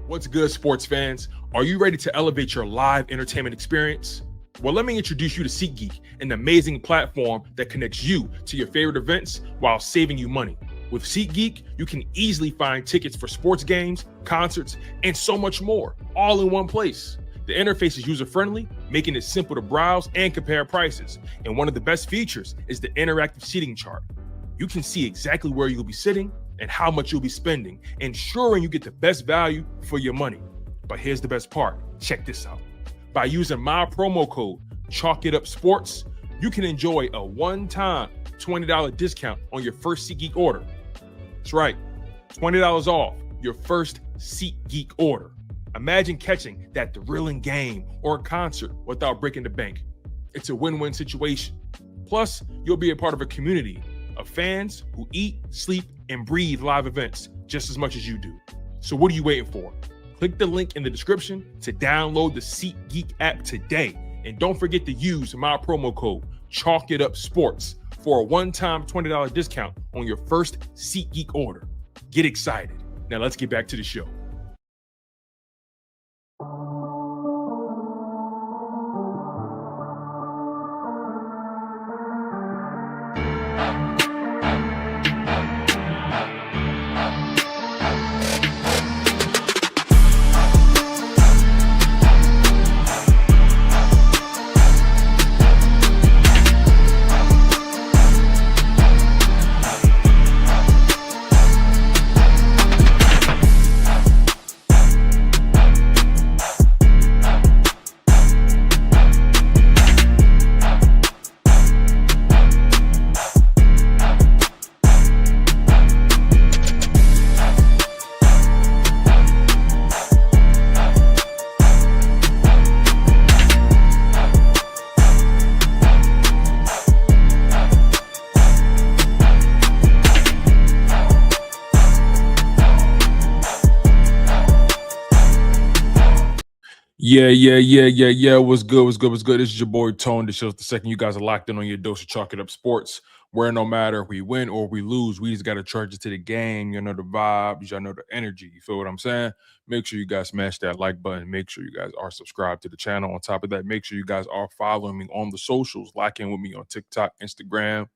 What's good, sports fans? Are you ready to elevate your live entertainment experience? Well, let me introduce you to SeatGeek, an amazing platform that connects you to your favorite events while saving you money. With SeatGeek, you can easily find tickets for sports games, concerts, and so much more, all in one place. The interface is user-friendly, making it simple to browse and compare prices. And one of the best features is the interactive seating chart. You can see exactly where you'll be sitting and how much you'll be spending, ensuring you get the best value for your money. But here's the best part. Check this out. By using my promo code, ChalkItUpSports, you can enjoy a one-time $20 discount on your first SeatGeek order. That's right, $20 off your first SeatGeek order. Imagine catching that thrilling game or concert without breaking the bank. It's a win-win situation. Plus, you'll be a part of a community of fans who eat, sleep, and breathe live events just as much as you do. So what are you waiting for? Click the link in the description to download the SeatGeek app today. And don't forget to use my promo code ChalkItUpSports for a one-time $20 discount on your first SeatGeek order. Get excited. Now let's get back to the show. Yeah. What's good? This is your boy Tone. DeShields the second. You guys are locked in on your dose of Chalk It Up Sports, where no matter if we win or we lose, we just got to charge it to the game. You know the vibe, you know the energy. You feel what I'm saying? Make sure you guys smash that like button. Make sure you guys are subscribed to the channel. On top of that, make sure you guys are following me on the socials. Lock in with me on TikTok, Instagram,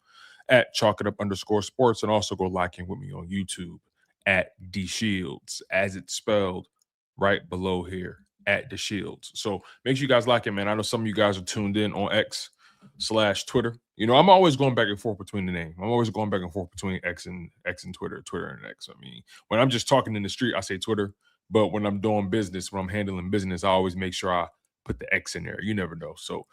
at @chalkitup_sports, and also go lock in with me on YouTube at DeShields, as it's spelled right below here, at DeShields. So make sure you guys like it, man. I know some of you guys are tuned in on X/Twitter. You know, I'm always going back and forth between the name. I'm always going back and forth between X and Twitter, Twitter and X. I mean, when I'm just talking in the street, I say Twitter. But when I'm doing business, when I'm handling business, I always make sure I put the X in there. You never know. So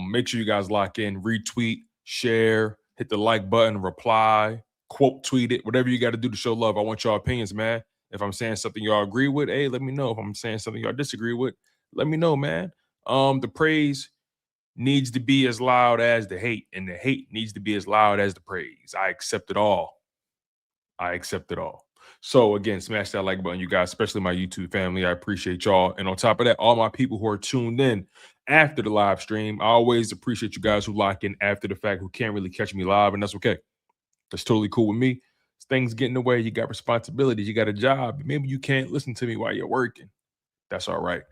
make sure you guys lock in, retweet, share, hit the like button, reply, quote tweet it, whatever you got to do to show love. I want your opinions, man. If I'm saying something y'all agree with, hey, let me know. If I'm saying something y'all disagree with, let me know, man. The praise needs to be as loud as the hate, and the hate needs to be as loud as the praise. I accept it all. So again, smash that like button, you guys, especially my YouTube family. I appreciate y'all. And on top of that, all my people who are tuned in after the live stream, I always appreciate you guys who lock in after the fact, who can't really catch me live, and that's okay. That's totally cool with me. Things get in the way. You got responsibilities. You got a job. Maybe you can't listen to me while you're working. That's all right.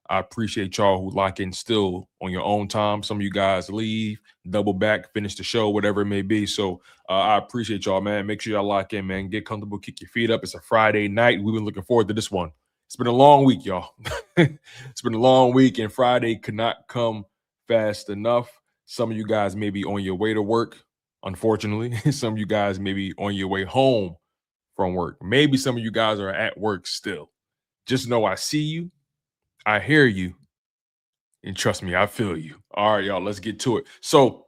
I appreciate y'all who lock in still on your own time. Some of you guys leave, double back, finish the show, whatever it may be. So I appreciate y'all, man. Make sure y'all lock in, man. Get comfortable, kick your feet up. It's a Friday night. We've been looking forward to this one. It's been a long week, y'all. It's been a long week, and Friday could not come fast enough. Some of you guys may be on your way to work. Unfortunately, some of you guys may be on your way home from work. Maybe some of you guys are at work still. Just know I see you, I hear you, and trust me, I feel you. All right, y'all, let's get to it. So,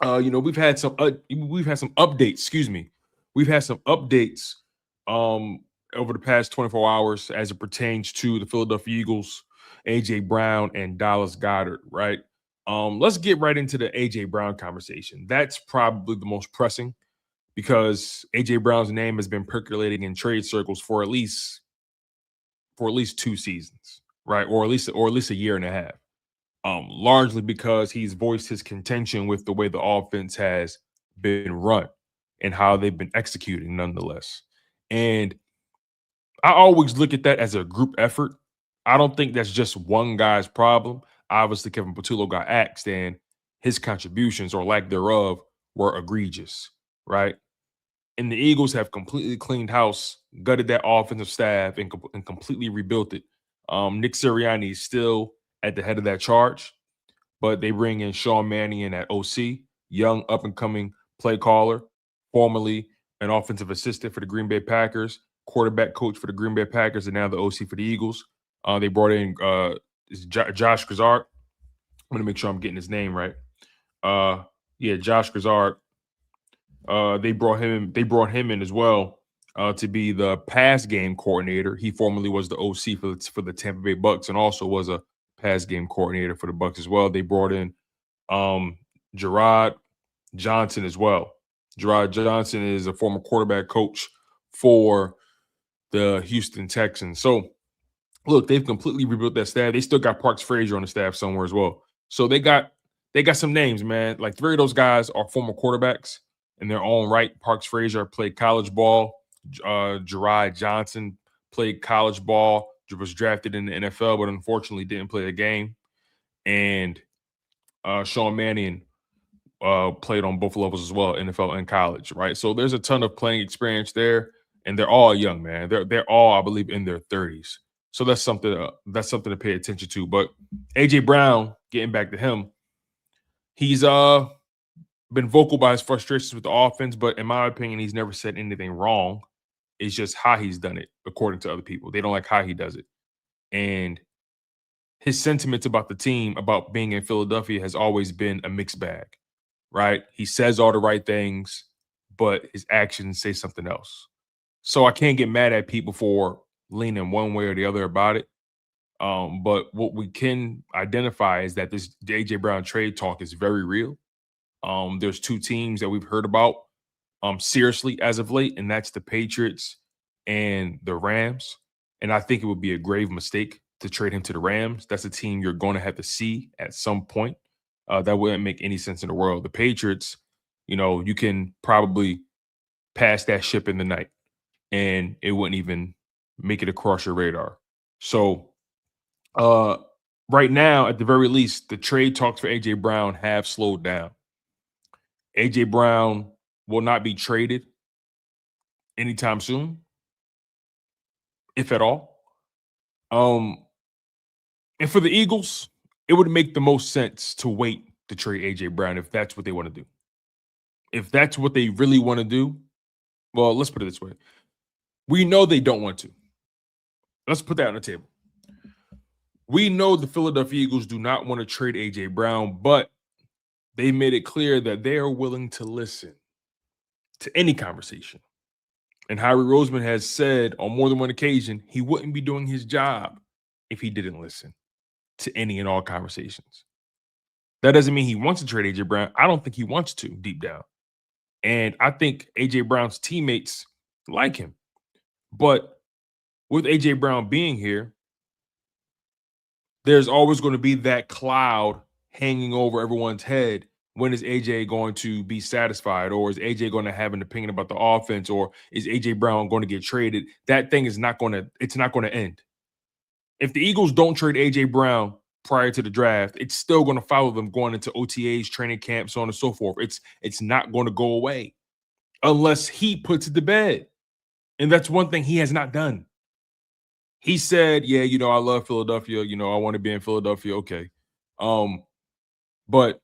we've had some updates. Excuse me, we've had some updates over the past 24 hours as it pertains to the Philadelphia Eagles, AJ Brown, and Dallas Goedert. Right. Let's get right into the AJ Brown conversation. That's probably the most pressing because AJ Brown's name has been percolating in trade circles for at least 2 seasons, right? Or at least a year and a half. Largely because he's voiced his contention with the way the offense has been run and how they've been executing nonetheless. And I always look at that as a group effort. I don't think that's just one guy's problem. Obviously, Kevin Patullo got axed, and his contributions or lack thereof were egregious, right? And the Eagles have completely cleaned house, gutted that offensive staff, and completely rebuilt it. Nick Sirianni is still at the head of that charge, but they bring in Sean Mannion at OC, young up and coming play caller, formerly an offensive assistant for the Green Bay Packers, quarterback coach for the Green Bay Packers, and now the OC for the Eagles. They brought in Josh Grizard. I'm gonna make sure I'm getting his name right. Yeah, Josh Grizard. They brought him in as well to be the pass game coordinator. He formerly was the OC for the Tampa Bay Bucks and also was a pass game coordinator for the Bucks as well. They brought in Gerard Johnson as well. Gerard Johnson is a former quarterback coach for the Houston Texans. So look, they've completely rebuilt that staff. They still got Parks Frazier on the staff somewhere as well. So they got some names, man. Like 3 of those guys are former quarterbacks in their own right. Parks Frazier played college ball. Gerard Johnson played college ball, was drafted in the NFL, but unfortunately didn't play a game. And Sean Mannion played on both levels as well, NFL and college, right? So there's a ton of playing experience there, and they're all young, man. They're all, I believe, in their 30s. So that's something to pay attention to. But AJ Brown, getting back to him, he's been vocal about his frustrations with the offense, but in my opinion, he's never said anything wrong. It's just how he's done it, according to other people. They don't like how he does it. And his sentiments about the team, about being in Philadelphia, has always been a mixed bag, right? He says all the right things, but his actions say something else. So I can't get mad at people for leaning one way or the other about it. But what we can identify is that this AJ Brown trade talk is very real. There's 2 teams that we've heard about seriously as of late, and that's the Patriots and the Rams. And I think it would be a grave mistake to trade him to the Rams. That's a team you're going to have to see at some point. That wouldn't make any sense in the world. The Patriots, you can probably pass that ship in the night, and it wouldn't even make it across your radar. So right now, at the very least, the trade talks for AJ Brown have slowed down. AJ Brown will not be traded anytime soon, if at all. And for the Eagles, it would make the most sense to wait to trade AJ Brown if that's what they want to do. If that's what they really want to do, well, let's put it this way. We know they don't want to. Let's put that on the table. We know the Philadelphia Eagles do not want to trade AJ Brown, but they made it clear that they are willing to listen to any conversation. And Howie Roseman has said on more than one occasion he wouldn't be doing his job if he didn't listen to any and all conversations. That doesn't mean he wants to trade AJ Brown. I don't think he wants to deep down. And I think AJ Brown's teammates like him. But with AJ Brown being here, there's always going to be that cloud hanging over everyone's head. When is AJ going to be satisfied? Or is AJ going to have an opinion about the offense? Or is AJ Brown going to get traded? That thing is not going to end. If the Eagles don't trade AJ Brown prior to the draft, it's still going to follow them going into OTAs, training camps, so on and so forth. It's not going to go away unless he puts it to bed. And that's one thing he has not done. He said, yeah, I love Philadelphia. I want to be in Philadelphia. Okay. But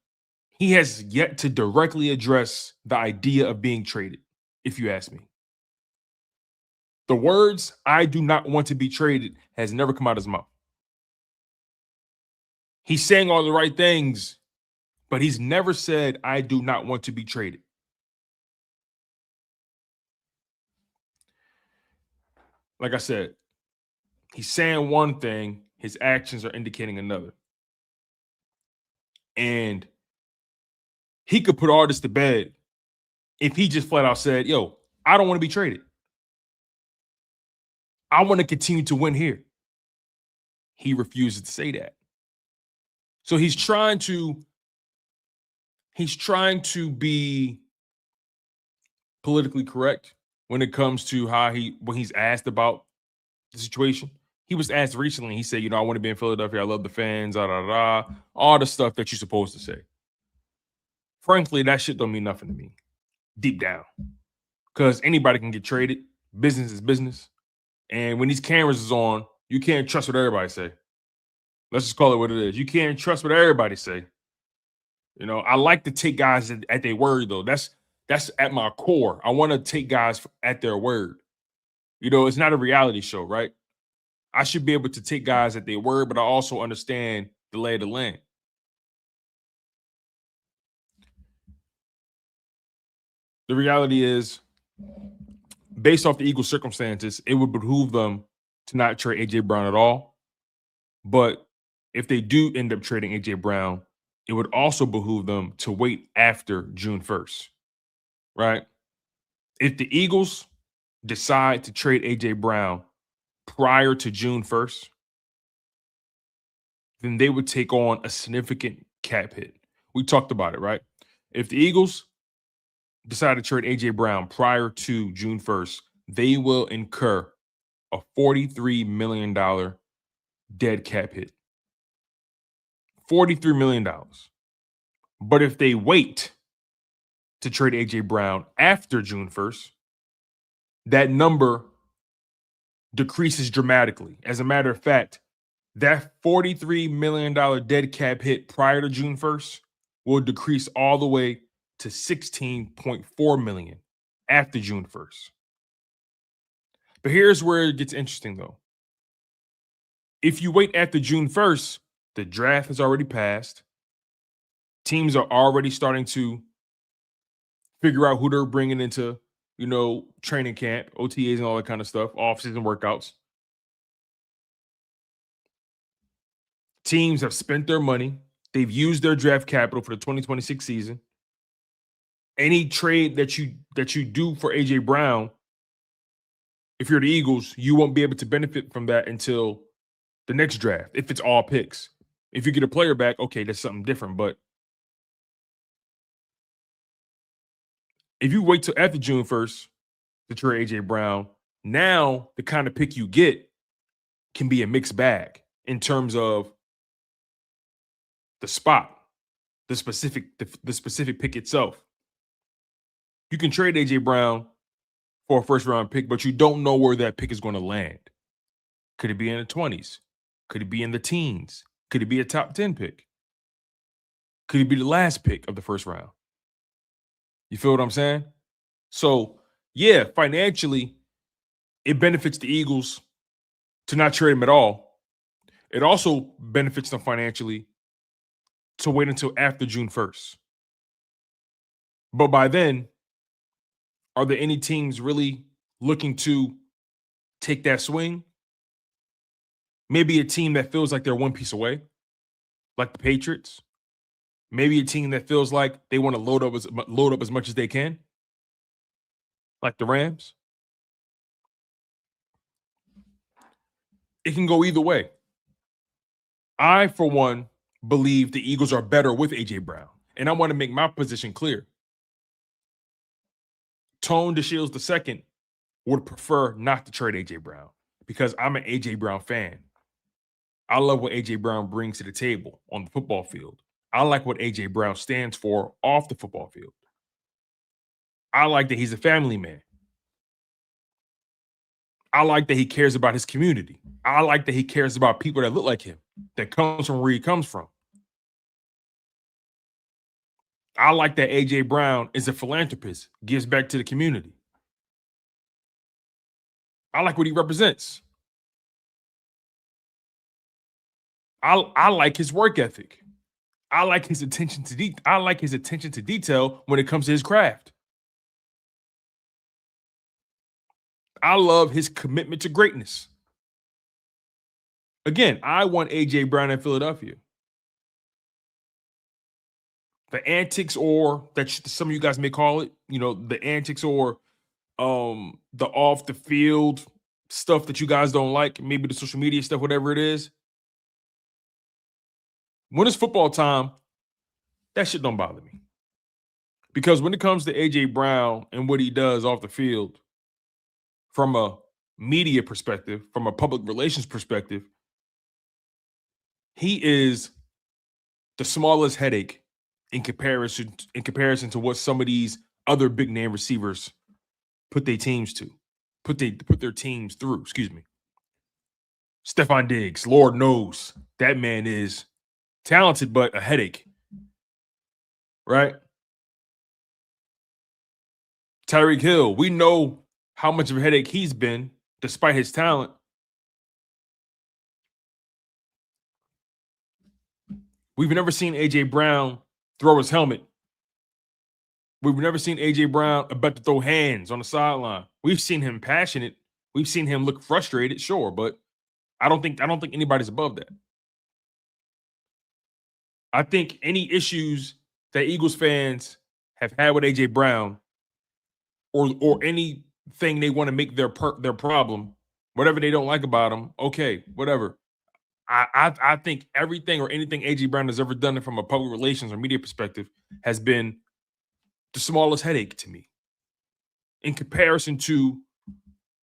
he has yet to directly address the idea of being traded, if you ask me. The words, I do not want to be traded, has never come out of his mouth. He's saying all the right things, but he's never said, I do not want to be traded. Like I said, he's saying one thing, his actions are indicating another. And he could put all this to bed if he just flat out said, yo, I don't want to be traded. I want to continue to win here. He refuses to say that. So he's trying to be politically correct when it comes to when he's asked about the situation. He was asked recently, he said, I want to be in Philadelphia. I love the fans, all the stuff that you're supposed to say. Frankly, that shit don't mean nothing to me, deep down. Because anybody can get traded. Business is business. And when these cameras is on, you can't trust what everybody say. Let's just call it what it is. You can't trust what everybody say. I like to take guys at their word, though. That's at my core. I want to take guys at their word. It's not a reality show, right? I should be able to take guys at their word, but I also understand the lay of the land. The reality is, based off the Eagles' circumstances, it would behoove them to not trade A.J. Brown at all. But if they do end up trading A.J. Brown, it would also behoove them to wait after June 1st, right? If the Eagles decide to trade A.J. Brown prior to June 1st, then they would take on a significant cap hit. We talked about it, right? If the Eagles decide to trade A.J. Brown prior to June 1st, they will incur a $43 million dead cap hit. $43 million. But if they wait to trade A.J. Brown after June 1st, that number decreases dramatically. As a matter of fact, that $43 million dead cap hit prior to June 1st will decrease all the way to $16.4 million after June 1st. But here's where it gets interesting, though. If you wait after June 1st, the draft has already passed. Teams are already starting to figure out who they're bringing into, training camp, OTAs and all that kind of stuff, off-season workouts. Teams have spent their money. They've used their draft capital for the 2026 season. Any trade that you do for A.J. Brown, if you're the Eagles, you won't be able to benefit from that until the next draft, if it's all picks. If you get a player back, okay, that's something different. But if you wait till after June 1st to trade A.J. Brown, now the kind of pick you get can be a mixed bag in terms of the spot, the specific pick itself. You can trade A.J. Brown for a first-round pick, but you don't know where that pick is going to land. Could it be in the 20s? Could it be in the teens? Could it be a top 10 pick? Could it be the last pick of the first round? You feel what I'm saying? So, yeah, financially, it benefits the Eagles to not trade him at all. It also benefits them financially to wait until after June 1st. But by then, are there any teams really looking to take that swing? Maybe a team that feels like they're one piece away, like the Patriots. Maybe a team that feels like they want to load up as much as they can, like the Rams. It can go either way. I, for one, believe the Eagles are better with A.J. Brown. And I want to make my position clear. Tone DeShields II would prefer not to trade A.J. Brown because I'm an A.J. Brown fan. I love what A.J. Brown brings to the table on the football field. I like what A.J. Brown stands for off the football field. I like that he's a family man. I like that he cares about his community. I like that he cares about people that look like him, that comes from where he comes from. I like that A.J. Brown is a philanthropist, gives back to the community. I like what he represents. I like his work ethic. I like his attention to detail when it comes to his craft. I love his commitment to greatness. Again, I want A.J. Brown in Philadelphia. The antics, or that some of you guys may call it, the antics or the off the field stuff that you guys don't like, maybe the social media stuff, whatever it is. When it's football time, that shit don't bother me. Because when it comes to A.J. Brown and what he does off the field, from a media perspective, from a public relations perspective, he is the smallest headache in comparison to what some of these other big name receivers put their teams through. Excuse me. Stephon Diggs, Lord knows that man is talented, but a headache, right? Tyreek Hill, we know how much of a headache he's been, despite his talent. We've never seen A.J. Brown throw his helmet. We've never seen A.J. Brown about to throw hands on the sideline. We've seen him passionate. We've seen him look frustrated, sure, but I don't think anybody's above that. I think any issues that Eagles fans have had with A.J. Brown, or anything they want to make their problem, whatever they don't like about him, okay, whatever. I think everything or anything A.J. Brown has ever done from a public relations or media perspective has been the smallest headache to me in comparison to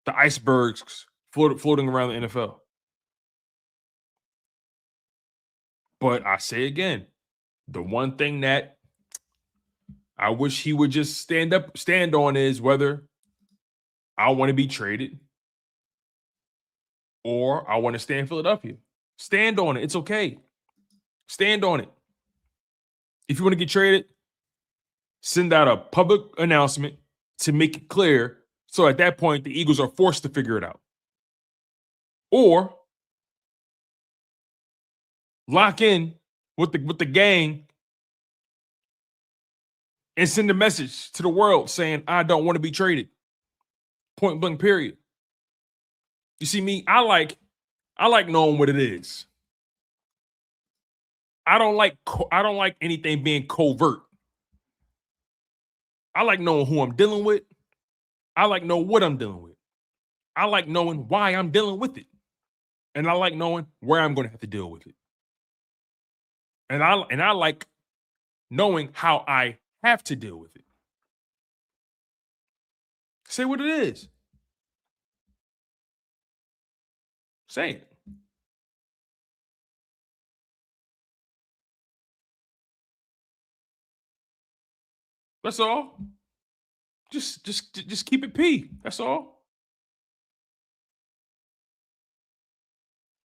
the icebergs floating around the NFL. But I say again, the one thing that I wish he would just stand on is whether I want to be traded or I want to stay in Philadelphia. Stand on it. It's okay. Stand on it. If you want to get traded, send out a public announcement to make it clear. So at that point, the Eagles are forced to figure it out. Or lock in with the gang and send a message to the world saying, I don't want to be traded. Point blank, period. You see me, I like knowing what it is. I don't like anything being covert. I like knowing who I'm dealing with. I like knowing what I'm dealing with. I like knowing why I'm dealing with it. And I like knowing where I'm going to have to deal with it. And I like knowing how I have to deal with it. Say what it is. Say it. That's all. Just keep it P. That's all.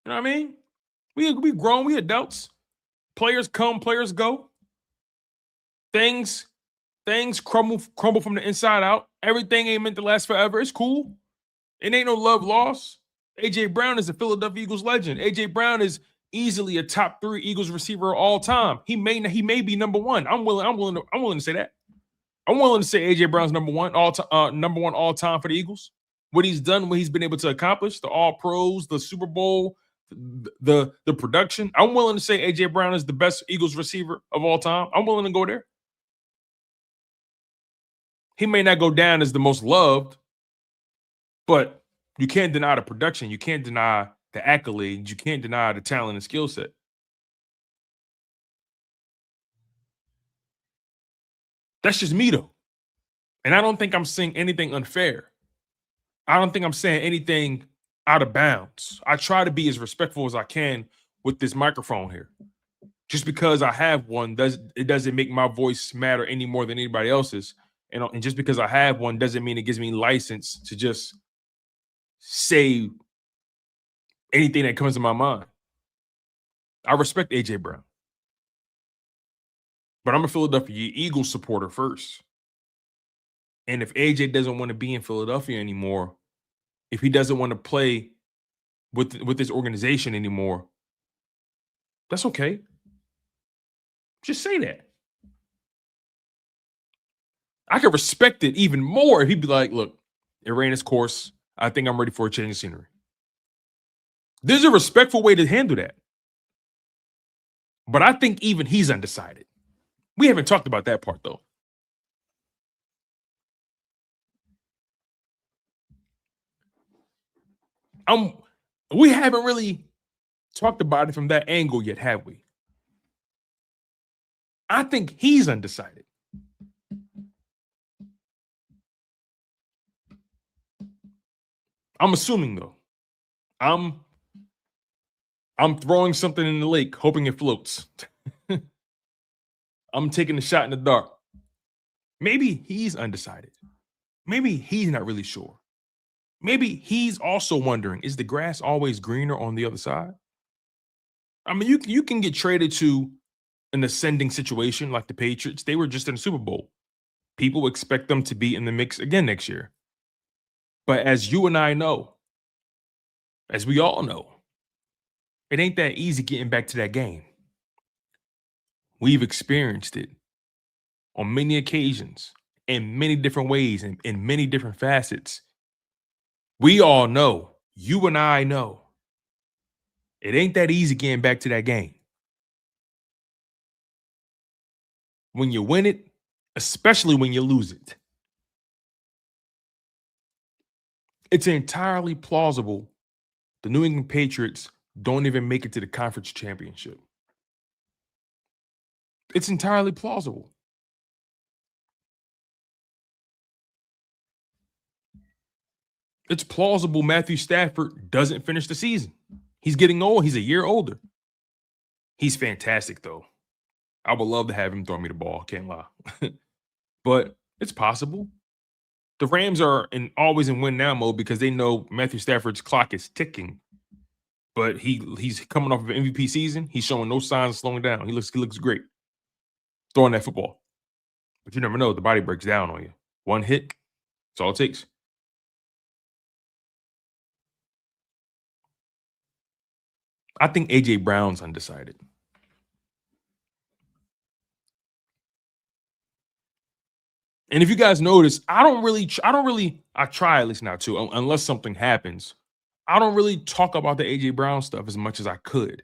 You know what I mean? We grown, we adults. Players come, players go. Things crumble from the inside out. Everything ain't meant to last forever. It's cool. It ain't no love lost. A.J. Brown is a Philadelphia Eagles legend. A.J. Brown is easily a top 3 Eagles receiver of all time. He may be number 1. I'm willing to say that. I'm willing to say A.J. Brown's number one all time for the Eagles. What he's done, what he's been able to accomplish, the All Pros, the Super Bowl, the production. I'm willing to say A.J. Brown is the best Eagles receiver of all time. I'm willing to go there. He may not go down as the most loved, but you can't deny the production. You can't deny the accolades. You can't deny the talent and skill set. That's just me, though. And I don't think I'm saying anything unfair. I don't think I'm saying anything out of bounds. I try to be as respectful as I can with this microphone here. Just because I have one, it doesn't make my voice matter any more than anybody else's. And just because I have one doesn't mean it gives me license to just say anything that comes to my mind. I respect A.J. Brown. But I'm a Philadelphia Eagles supporter first. And if A.J. doesn't want to be in Philadelphia anymore, if he doesn't want to play with this organization anymore, that's okay. Just say that. I could respect it even more if he'd be like, look, it ran its course. I think I'm ready for a change of scenery. There's a respectful way to handle that. But I think even he's undecided. We haven't talked about that part, though. We haven't really talked about it from that angle yet, have we? I think he's undecided. I'm assuming though. I'm throwing something in the lake, hoping it floats. I'm taking a shot in the dark. Maybe he's undecided. Maybe he's not really sure. Maybe he's also wondering, is the grass always greener on the other side? I mean, you can get traded to an ascending situation like the Patriots. They were just in the Super Bowl. People expect them to be in the mix again next year. But as you and I know, as we all know, it ain't that easy getting back to that game. We've experienced it on many occasions, in many different ways, and in many different facets. We all know, you and I know, it ain't that easy getting back to that game. When you win it, especially when you lose it. It's entirely plausible the New England Patriots don't even make it to the conference championship. It's entirely plausible. It's plausible Matthew Stafford doesn't finish the season. He's getting old. He's a year older. He's fantastic, though. I would love to have him throw me the ball. Can't lie. But it's possible. The Rams are always in win now mode because they know Matthew Stafford's clock is ticking. But he's coming off of an MVP season. He's showing no signs of slowing down. He looks great throwing that football. But you never know. The body breaks down on you. One hit, that's all it takes. I think A.J. Brown's undecided. And if you guys notice, I try at least not to, unless something happens. I don't really talk about the A.J. Brown stuff as much as I could.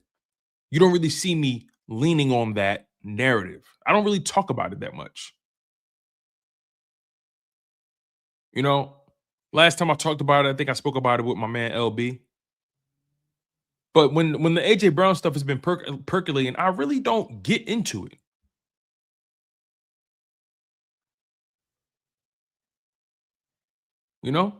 You don't really see me leaning on that narrative. I don't really talk about it that much. You know, last time I talked about it, I think I spoke about it with my man LB. But when the A.J. Brown stuff has been percolating, I really don't get into it. You know?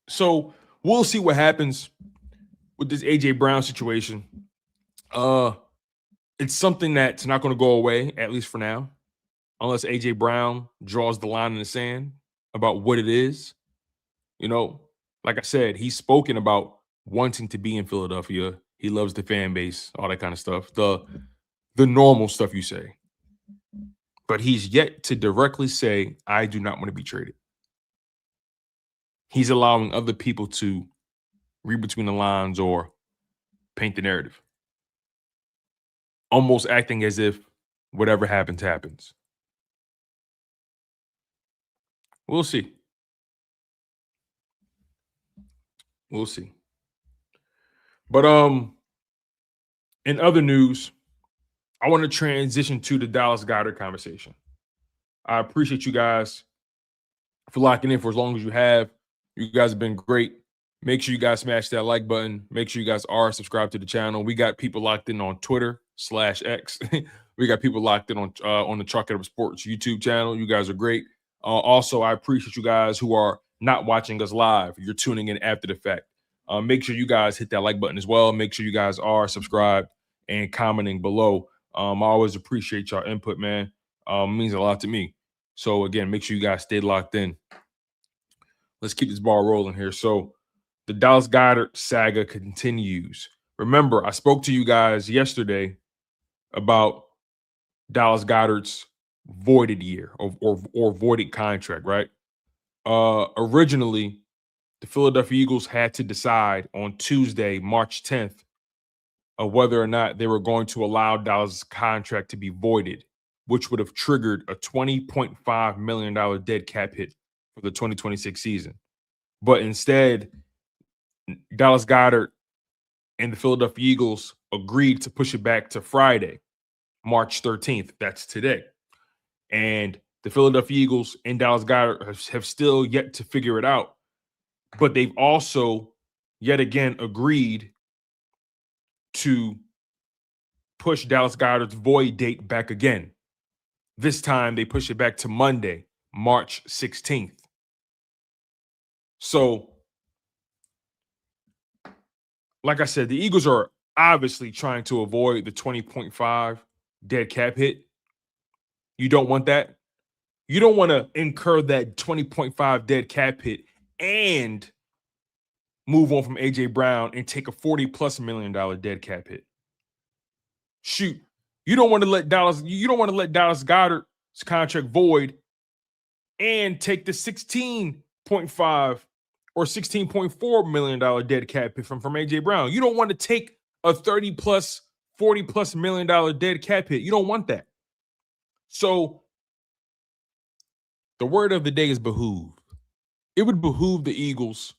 So we'll see what happens with this A.J. Brown situation. It's something that's not going to go away, at least for now, unless A.J. Brown draws the line in the sand about what it is. You know, like I said, he's spoken about wanting to be in Philadelphia. He loves the fan base, all that kind of stuff. The normal stuff you say. But he's yet to directly say, I do not want to be traded. He's allowing other people to read between the lines or paint the narrative. Almost acting as if whatever happens, happens. We'll see. We'll see. But in other news, I want to transition to the Dallas Goedert conversation. I appreciate you guys for locking in for as long as you have. You guys have been great. Make sure you guys smash that like button. Make sure you guys are subscribed to the channel. We got people locked in on Twitter/X. We got people locked in on the Chalk It Up Sports YouTube channel. You guys are great. Also, I appreciate you guys who are not watching us live. You're tuning in after the fact. Make sure you guys hit that like button as well. Make sure you guys are subscribed and commenting below. I always appreciate y'all input, man. It means a lot to me. So again, make sure you guys stay locked in. Let's keep this ball rolling here. So the Dallas Goedert saga continues. Remember, I spoke to you guys yesterday about Dallas Goedert's voided year or voided contract, right? Originally, the Philadelphia Eagles had to decide on Tuesday, March 10th, of whether or not they were going to allow Dallas' contract to be voided, which would have triggered a $20.5 million dead cap hit for the 2026 season. But instead, Dallas Goedert and the Philadelphia Eagles agreed to push it back to Friday, March 13th. That's today. And the Philadelphia Eagles and Dallas Goedert have still yet to figure it out. But they've also yet again agreed to push Dallas Goedert's void date back again. This time they push it back to Monday, March 16th. So, like I said, the Eagles are obviously trying to avoid the 20.5 dead cap hit. You don't want that. You don't want to incur that 20.5 dead cap hit and move on from A.J. Brown and take a $40+ million dead cap hit. Shoot, you don't want to let Dallas Goedert's contract void and take the 16.5 or $16.4 million dead cap hit from A.J. Brown. You don't want to take a $30+, $40+ million dead cap hit. You don't want that. So the word of the day is behoove. It would behoove the Eagles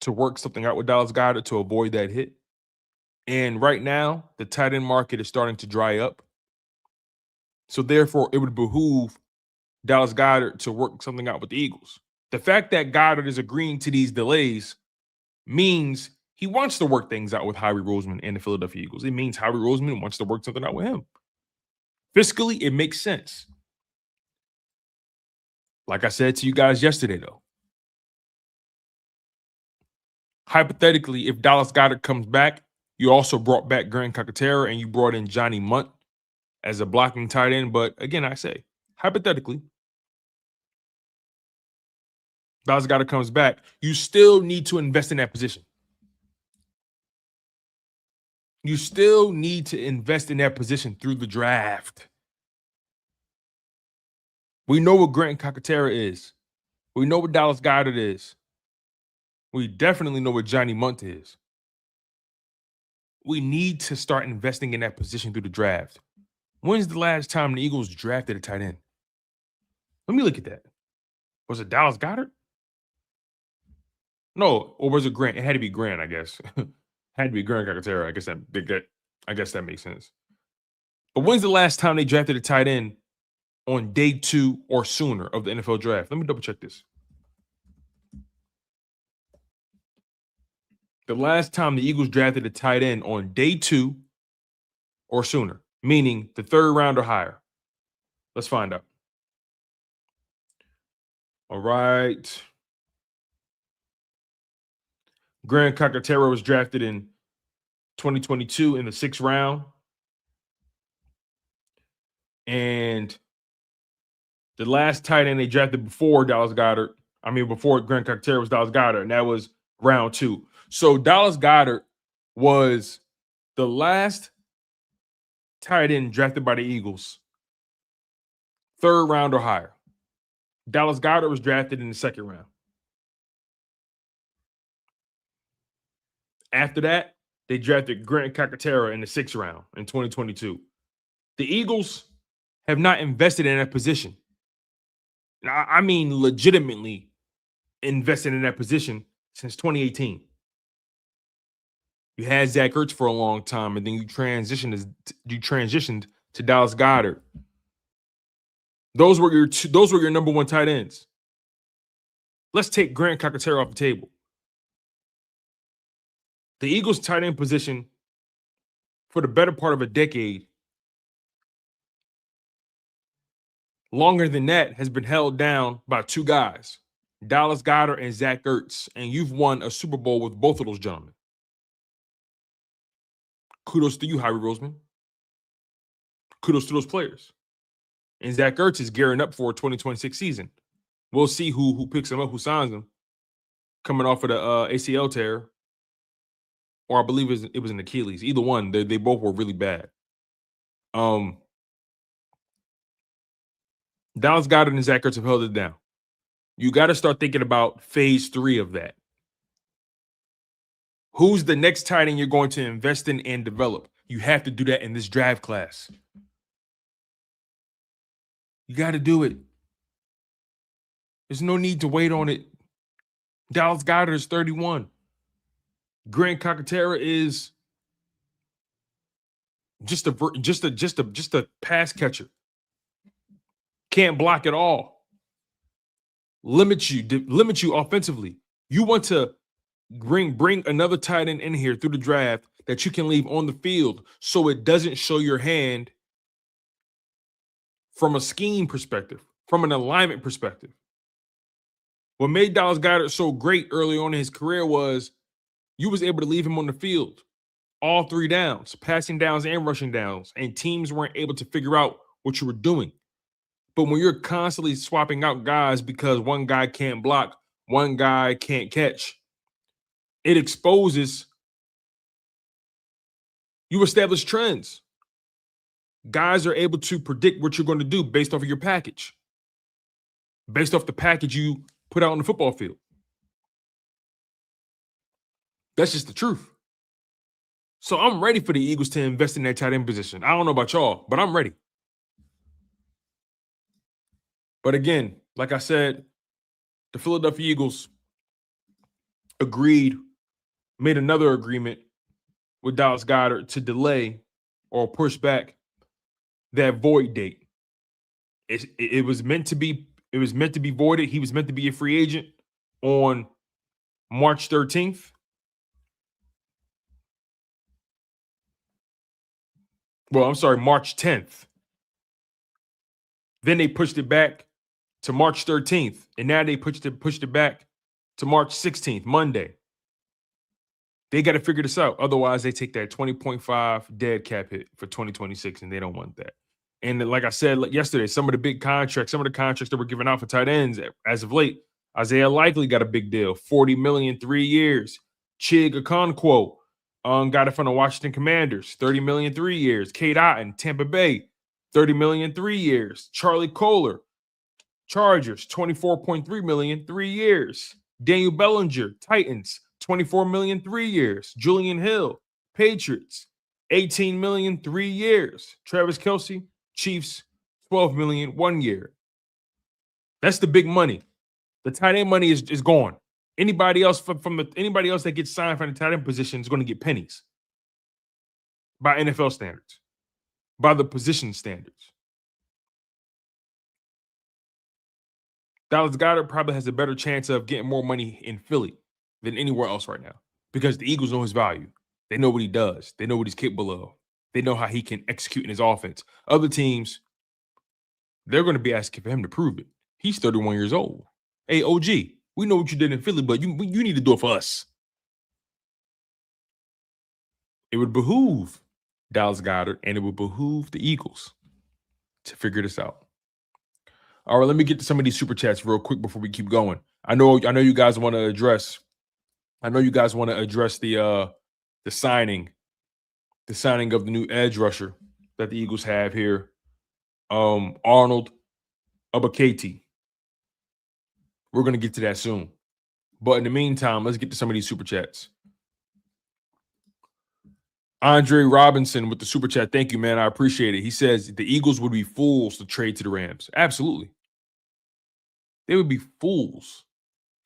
to work something out with Dallas Goedert to avoid that hit. And right now, the tight end market is starting to dry up. So therefore, it would behoove Dallas Goedert to work something out with the Eagles. The fact that Goedert is agreeing to these delays means he wants to work things out with Howie Roseman and the Philadelphia Eagles. It means Howie Roseman wants to work something out with him. Fiscally, it makes sense. Like I said to you guys yesterday, though, hypothetically, if Dallas Goedert comes back, you also brought back Grant Calcaterra and you brought in Johnny Munt as a blocking tight end. But again, I say, hypothetically, Dallas Goedert comes back, you still need to invest in that position. You still need to invest in that position through the draft. We know what Grant Calcaterra is. We know what Dallas Goedert is. We definitely know what Johnny Munt is. We need to start investing in that position through the draft. When's the last time the Eagles drafted a tight end? Let me look at that. Was it Dallas Goedert? No, or was it Grant? It had to be Grant, I guess. Had to be Grant Calcaterra. I guess that makes sense. But when's the last time they drafted a tight end on day 2 or sooner of the NFL draft? Let me double check this. The last time the Eagles drafted a tight end on day 2 or sooner, meaning the 3rd round or higher. Let's find out. All right. Grant Calcaterra was drafted in 2022 in the 6th round. And the last tight end they drafted before Grant Calcaterra was Dallas Goedert, and that was round 2. So Dallas Goedert was the last tight end drafted by the Eagles, 3rd round or higher. Dallas Goedert was drafted in the 2nd round. After that, they drafted Grant Calcaterra in the 6th round in 2022. The Eagles have not invested in that position. I mean, legitimately invested in that position since 2018. You had Zach Ertz for a long time, and then you transitioned to Dallas Goedert. Those were your number 1 tight ends. Let's take Grant Calcaterra off the table. The Eagles' tight end position for the better part of a decade, longer than that, has been held down by 2 guys, Dallas Goedert and Zach Ertz, and you've won a Super Bowl with both of those gentlemen. Kudos to you, Howie Roseman. Kudos to those players. And Zach Ertz is gearing up for a 2026 season. We'll see who picks him up, who signs him, coming off of the ACL tear, or I believe it was an Achilles. Either one, they both were really bad. Dallas Goedert and Zach Ertz have held it down. You got to start thinking about phase 3 of that. Who's the next tight end you're going to invest in and develop? You have to do that in this draft class. You got to do it. There's no need to wait on it. Dallas Goedert is 31. Grant Calcaterra is just a pass catcher. Can't block at all. Limit you offensively. You want to bring another tight end in here through the draft that you can leave on the field so it doesn't show your hand from a scheme perspective, from an alignment perspective. What made Dallas Goedert so great early on in his career was you was able to leave him on the field all 3 downs, passing downs and rushing downs, and teams weren't able to figure out what you were doing. But when you're constantly swapping out guys because one guy can't block, one guy can't catch, it exposes you establish trends. Guys are able to predict what you're going to do based off of your package, based off the package you put out on the football field. That's just the truth. So I'm ready for the Eagles to invest in that tight end position. I don't know about y'all, but I'm ready. But again, like I said, the Philadelphia Eagles made another agreement with Dallas Goedert to delay or push back that void date. It was meant to be voided. He was meant to be a free agent on March 13th. Well, I'm sorry, March 10th. Then they pushed it back to March 13th, and now they pushed it back to March 16th, Monday. They got to figure this out. Otherwise, they take that 20.5 dead cap hit for 2026, and they don't want that. And like I said yesterday, some of the contracts that were given out for tight ends as of late, Isaiah Likely got a big deal, $40 million, 3 years. Chig Okonkwo got it from the Washington Commanders, $30 million, 3 years. Cade Otton, Tampa Bay, $30 million, 3 years. Charlie Kohler, Chargers, $24.3 million, 3 years. Daniel Bellinger, Titans, $24 million, 3 years. Julian Hill, Patriots, $18 million, 3 years. Travis Kelce, Chiefs, $12 million, 1 year. That's the big money. The tight end money is gone. Anybody else anybody else that gets signed from the tight end position is going to get pennies by NFL standards, by the position standards. Dallas Goedert probably has a better chance of getting more money in Philly than anywhere else right now because the Eagles know his value. They know what he does. They know what he's capable of. They know how he can execute in his offense. Other teams, they're going to be asking for him to prove it. He's 31 years old. Hey, OG, we know what you did in Philly, but you need to do it for us. It would behoove Dallas Goedert and it would behoove the Eagles to figure this out. All right, let me get to some of these super chats real quick before we keep going. I know you guys want to address. I know you guys want to address the signing of the new edge rusher that the Eagles have here, Arnold Ebiketie. We're going to get to that soon. But in the meantime, let's get to some of these super chats. Andre Robinson with the super chat. Thank you, man. I appreciate it. He says the Eagles would be fools to trade to the Rams. Absolutely. They would be fools.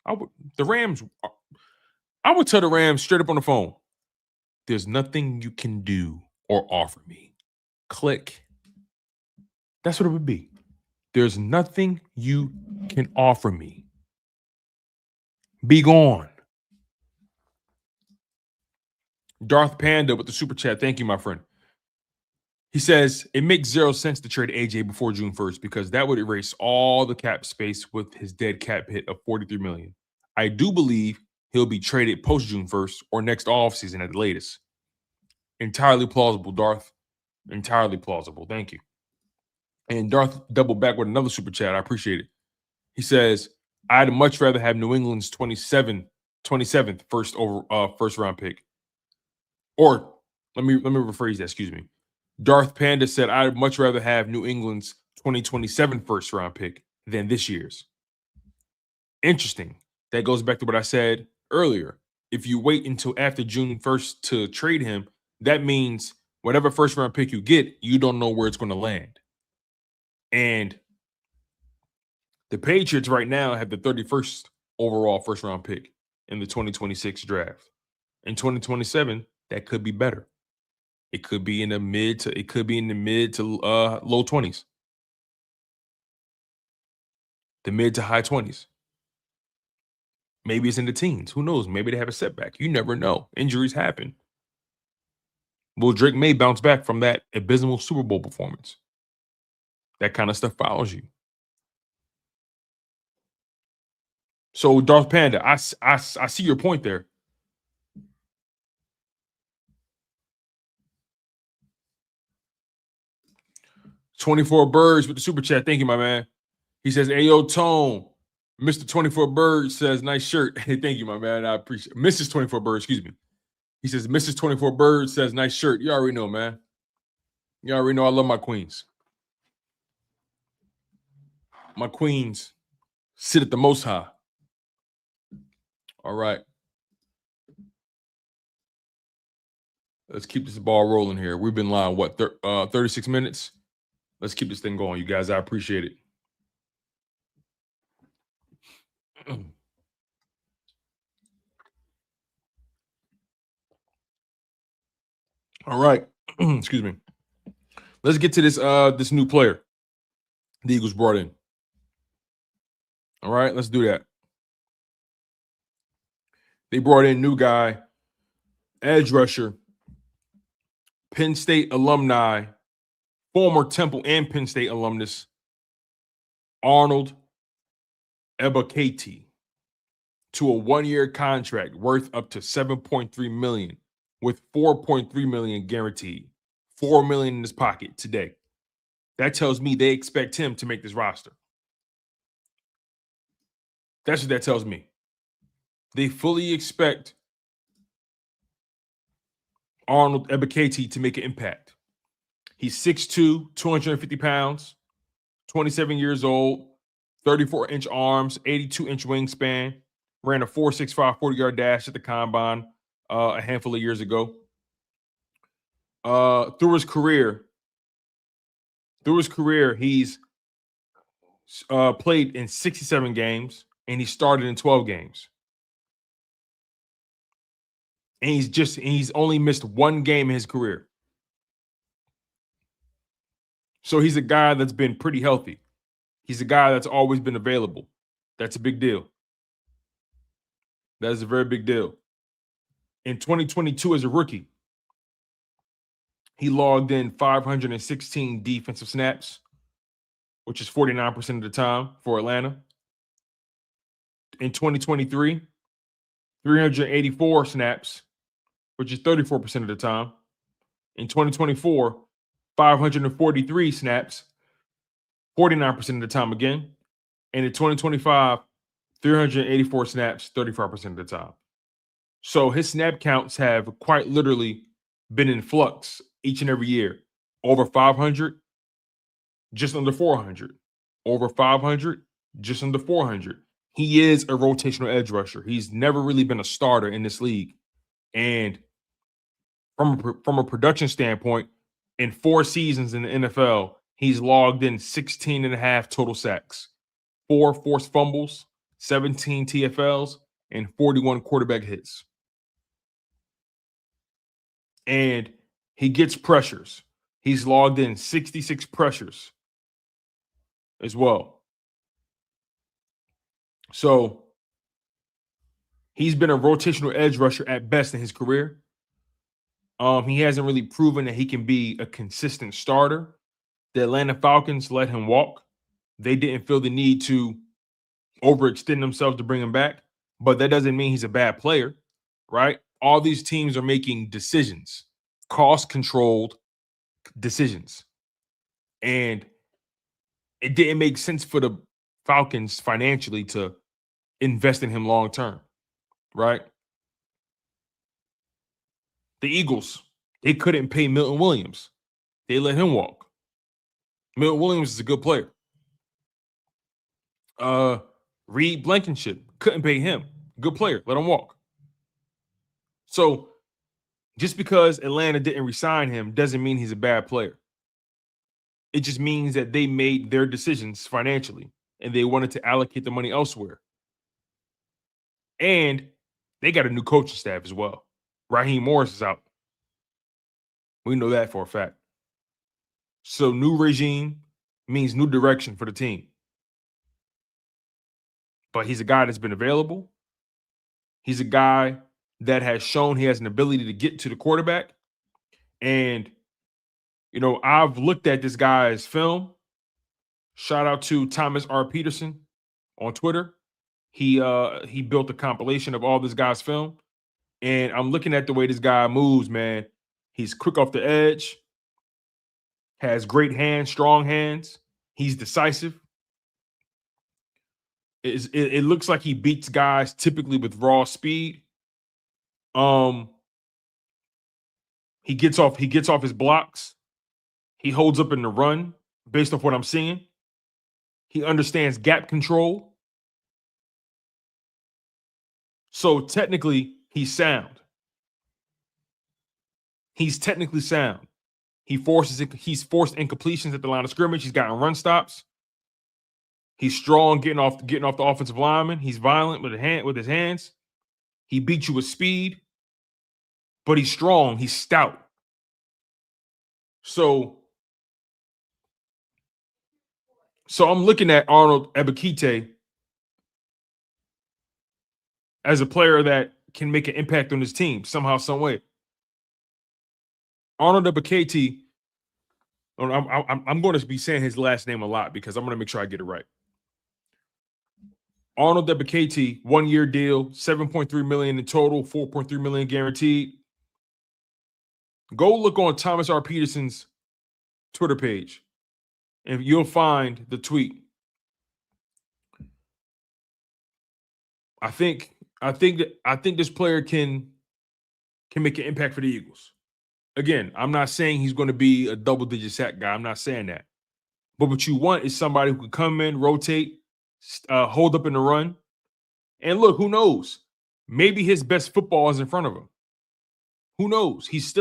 I would tell the Rams straight up on the phone, there's nothing you can do or offer me. Click. That's what it would be. There's nothing you can offer me. Be gone. Darth Panda with the super chat. Thank you, my friend. He says, it makes zero sense to trade AJ before June 1st because that would erase all the cap space with his dead cap hit of $43 million. I do believe he'll be traded post June 1st or next offseason at the latest. Entirely plausible, Darth. Entirely plausible. Thank you. And Darth doubled back with another super chat. I appreciate it. He says, I'd much rather have New England's 27th first round pick. Or let me rephrase that, excuse me. Darth Panda said, I'd much rather have New England's 2027 first round pick than this year's. Interesting. That goes back to what I said earlier. If you wait until after June 1st to trade him, that means whatever first round pick you get, you don't know where it's going to land. And the Patriots right now have the 31st overall first round pick in the 2026 draft. In 2027, that could be better. It could be in the mid to low 20s. The mid to high 20s. Maybe it's in the teens. Who knows? Maybe they have a setback. You never know. Injuries happen. Well, Drake may bounce back from that abysmal Super Bowl performance. That kind of stuff follows you. So Darth Panda, I see your point there. $24 Birds with the super chat. Thank you, my man. He says, Ayo Tone, Mr. 24 Bird says, nice shirt. Hey, thank you, my man. I appreciate it. Mrs. 24 Bird, excuse me. He says, Mrs. 24 Bird says, nice shirt. You already know, man. You already know I love my queens. My queens sit at the most high. All right. Let's keep this ball rolling here. We've been live, 36 minutes? Let's keep this thing going, you guys. I appreciate it. All right. Excuse me. Let's get to this new player the Eagles brought in. All right, let's do that. They brought in new guy, edge rusher, Penn State alumni, former Temple and Penn State alumnus, Arnold Ebiketie, to a one-year contract worth up to $7.3 million, with $4.3 million guaranteed, $4 million in his pocket today. That tells me they expect him to make this roster. That's what that tells me. They fully expect Arnold Ebiketie to make an impact. He's 6'2", 250 pounds, 27 years old, 34-inch arms, 82-inch wingspan, ran a 4.65 40-yard dash at the combine a handful of years ago. Through his career, he's played in 67 games, and he started in 12 games. And he's only missed one game in his career. So he's a guy that's been pretty healthy. He's a guy that's always been available. That's a big deal. That is a very big deal. In 2022, as a rookie, he logged in 516 defensive snaps, which is 49% of the time for Atlanta. In 2023, 384 snaps, which is 34% of the time. In 2024, 543 snaps, 49% of the time again. And in 2025, 384 snaps, 35% of the time. So his snap counts have quite literally been in flux each and every year. Over 500, just under 400. Over 500, just under 400. He is a rotational edge rusher. He's never really been a starter in this league. And from a production standpoint, in 4 seasons in the NFL, he's logged in 16 and a half total sacks, 4 forced fumbles, 17 TFLs, and 41 quarterback hits. And he gets pressures. He's logged in 66 pressures as well. So he's been a rotational edge rusher at best in his career. He hasn't really proven that he can be a consistent starter. The Atlanta Falcons let him walk. They didn't feel the need to overextend themselves to bring him back, but that doesn't mean he's a bad player, right? All these teams are making decisions, cost-controlled decisions. And it didn't make sense for the Falcons financially to invest in him long-term, right? The Eagles, they couldn't pay Milton Williams. They let him walk. Milton Williams is a good player. Reed Blankenship, couldn't pay him. Good player. Let him walk. So just because Atlanta didn't resign him doesn't mean he's a bad player. It just means that they made their decisions financially and they wanted to allocate the money elsewhere. And they got a new coaching staff as well. Raheem Morris is out. We know that for a fact. So new regime means new direction for the team. But he's a guy that's been available. He's a guy that has shown he has an ability to get to the quarterback. And, you know, I've looked at this guy's film. Shout out to Thomas R. Peterson on Twitter. He built a compilation of all this guy's film, and I'm looking at the way this guy moves, man. He's quick off the edge, has great hands, strong hands. He's decisive. It looks like he beats guys typically with raw speed. He gets off his blocks. He holds up in the run based off what I'm seeing. He understands gap control. So technically, he's sound. He's technically sound. He's forced incompletions at the line of scrimmage. He's gotten run stops. He's strong getting off the offensive lineman. He's violent with his hands. He beats you with speed, but he's strong. He's stout. So I'm looking at Arnold Ebiketie as a player that can make an impact on his team somehow, some way. Arnold Ebiketie, I'm going to be saying his last name a lot because I'm going to make sure I get it right. Arnold Ebiketie, 1-year deal, $7.3 million in total, $4.3 million guaranteed. Go look on Thomas R. Peterson's Twitter page, and you'll find the tweet. I think this player can make an impact for the Eagles. Again, I'm not saying he's going to be a double-digit sack guy. I'm not saying that. But what you want is somebody who can come in, rotate, hold up in the run. And look, who knows? Maybe his best football is in front of him. Who knows? He's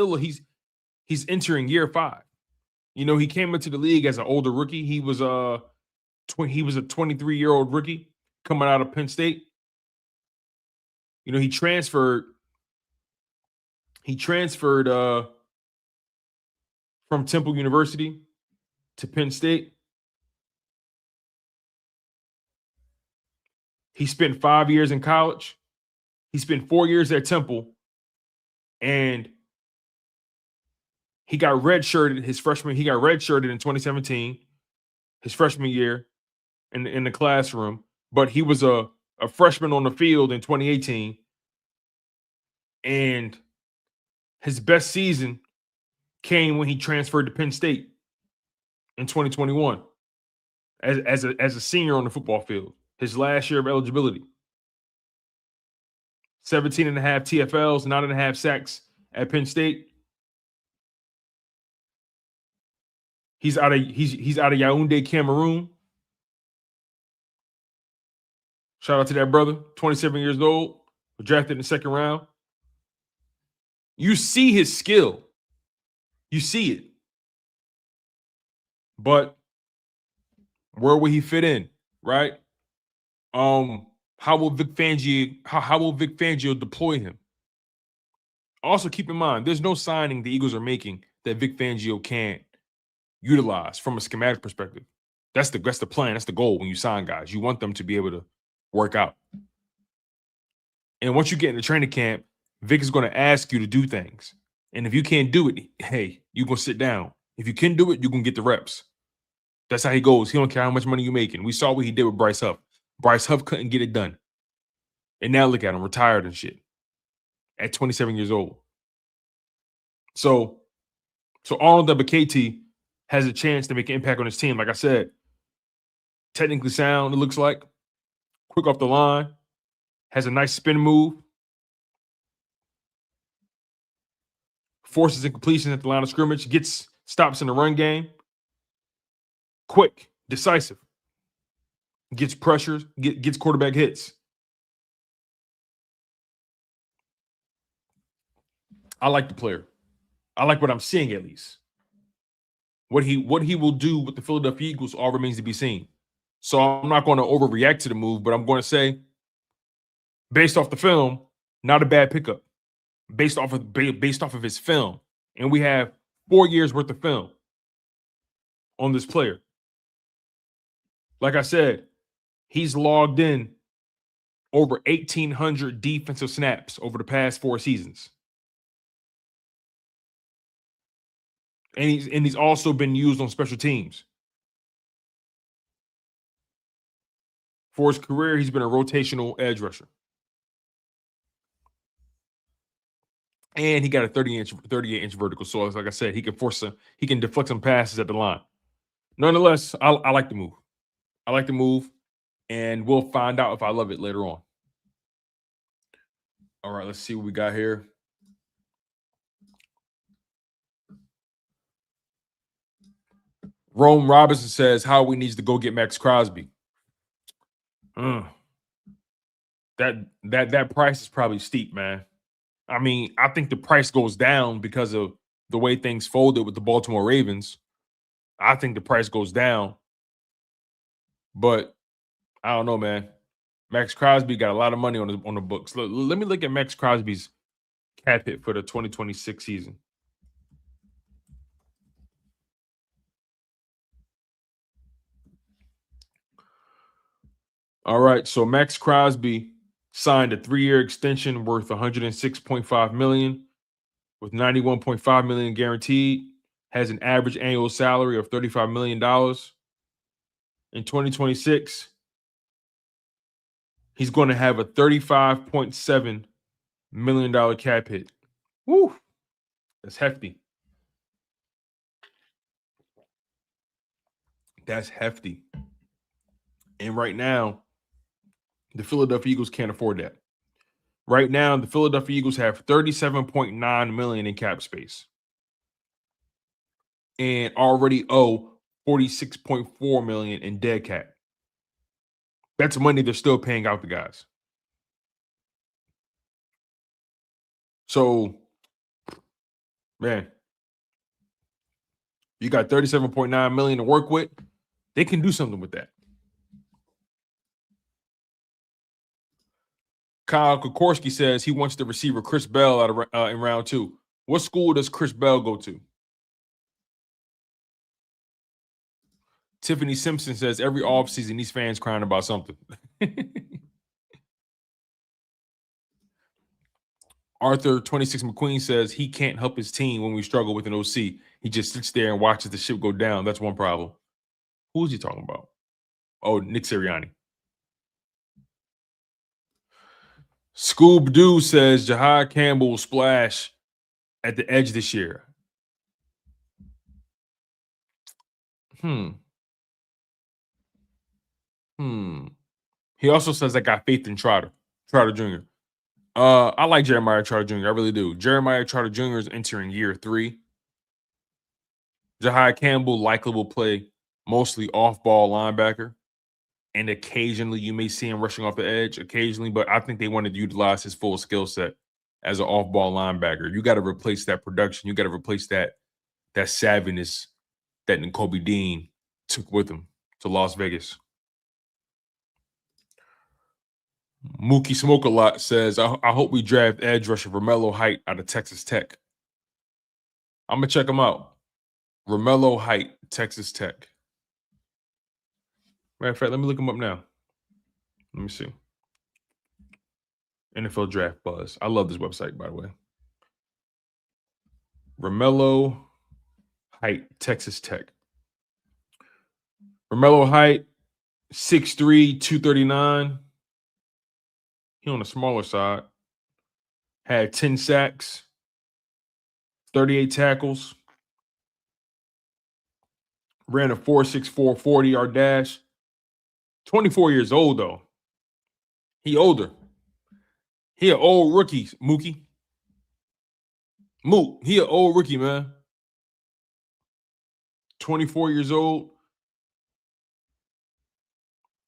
entering year 5. You know, he came into the league as an older rookie. He was a 23-year-old rookie coming out of Penn State. You know, he transferred from Temple University to Penn State. He spent 5 years in college. He spent 4 years at Temple, and he got redshirted his freshman. He got redshirted in 2017, his freshman year in the classroom. But he was a freshman on the field in 2018, and his best season came when he transferred to Penn State in 2021 as a senior on the football field. His last year of eligibility. 17.5 TFLs, 9.5 sacks at Penn State. He's out of Yaoundé, Cameroon. Shout out to that brother, 27 years old, drafted in the 2nd round. You see his skill. You see it. But where will he fit in, right? How will Vic Fangio deploy him? Also, keep in mind, there's no signing the Eagles are making that Vic Fangio can't utilize from a schematic perspective. That's the plan. That's the goal when you sign guys. You want them to be able to work out. And once you get into training camp, Vic is going to ask you to do things. And if you can't do it, hey, you're going to sit down. If you can do it, you're going to get the reps. That's how he goes. He don't care how much money you're making. We saw what he did with Bryce Huff. Bryce Huff couldn't get it done. And now look at him, retired and shit at 27 years old. So Arnold Ebiketie has a chance to make an impact on his team. Like I said, technically sound, it looks like. Quick off the line. Has a nice spin move. Forces incompletion at the line of scrimmage. Gets stops in the run game. Quick, decisive. Gets pressures, gets quarterback hits. I like the player. I like what I'm seeing, at least. What he will do with the Philadelphia Eagles all remains to be seen. So I'm not going to overreact to the move, but I'm going to say, based off the film, not a bad pickup. Based off of his film. And we have 4 years worth of film on this player. Like I said, he's logged in over 1,800 defensive snaps over the past 4 seasons. And he's also been used on special teams For his career, he's been a rotational edge rusher. And he got a 38-inch vertical. So, like I said, he can deflect some passes at the line. Nonetheless, I like the move. I like the move, and we'll find out if I love it later on. All right, let's see what we got here. Rome Robinson says Howie needs to go get Max Crosby. That price is probably steep, man. I mean, I think the price goes down because of the way things folded with the Baltimore Ravens. I think the price goes down, but I don't know, man. Max Crosby got a lot of money on the books. Let me look at Max Crosby's cap hit for the 2026 season. All right, so Max Crosby signed a 3-year extension worth $106.5 million with $91.5 million guaranteed. Has an average annual salary of $35 million. In 2026, he's going to have a $35.7 million cap hit. Woo, that's hefty. That's hefty. And right now, the Philadelphia Eagles can't afford that. Right now, the Philadelphia Eagles have $37.9 million in cap space and already owe $46.4 million in dead cap. That's money they're still paying out the guys. So, man, you got $37.9 million to work with. They can do something with that. Kyle Kokorski says he wants the receiver Chris Bell in round 2. What school does Chris Bell go to? Tiffany Simpson says every offseason these fans crying about something. Arthur 26 McQueen says he can't help his team when we struggle with an OC. He just sits there and watches the ship go down. That's one problem. Who is he talking about? Oh, Nick Sirianni. Scoob Doo says Jahad Campbell will splash at the edge this year. He also says I got faith in Trotter Jr. I like Jeremiah Trotter Jr. I really do. Jeremiah Trotter Jr. is entering year 3. Jahad Campbell likely will play mostly off-ball linebacker, and occasionally you may see him rushing off the edge occasionally, but I think they wanted to utilize his full skill set as an off-ball linebacker. You got to replace that production. You got to replace that savviness that N'Kobe Dean took with him to Las Vegas. Mookie Smoke a Lot says, I hope we draft edge rusher Romello Height out of Texas Tech. I'm going to check him out. Romello Height, Texas Tech. Matter of fact, let me look him up now. Let me see. NFL Draft Buzz. I love this website, by the way. Romello Height, Texas Tech. Romello Height, 6'3", 239. He on the smaller side. Had 10 sacks, 38 tackles. Ran a 4.64 40-yard dash. 24 years old, though. He older. He an old rookie, Mookie. Mook, he an old rookie, man. 24 years old.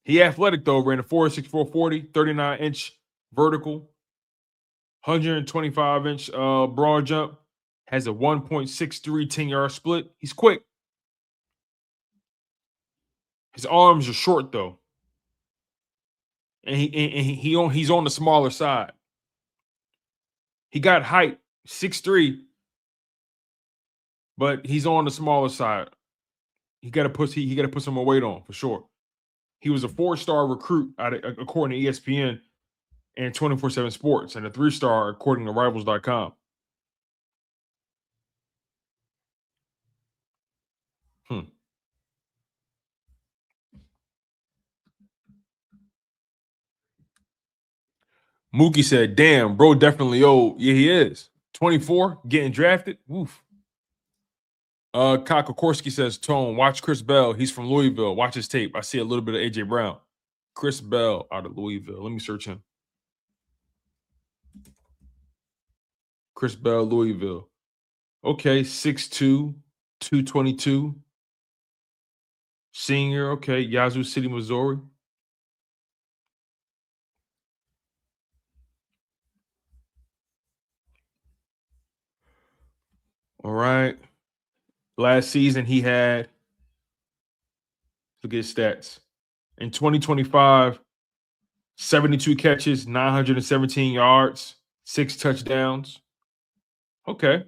He athletic, though. Ran a 4.64 40, 39-inch vertical. 125-inch broad jump. Has a 1.63 10-yard split. He's quick. His arms are short, though. And he's on the smaller side. He got height, 6'3", but he's on the smaller side. He got to put some more weight on for sure. He was a 4-star recruit according to ESPN and 24/7 Sports, and a 3-star according to Rivals.com. Mookie said, damn, bro, definitely old. Yeah, he is. 24, getting drafted. Woof. Kokorski says, Tone, watch Chris Bell. He's from Louisville. Watch his tape. I see a little bit of AJ Brown. Chris Bell out of Louisville. Let me search him. Chris Bell, Louisville. Okay, 6'2", 222. Senior, okay, Yazoo City, Missouri. All right. Last season he had, look at his stats. In 2025, 72 catches, 917 yards, 6 touchdowns. Okay.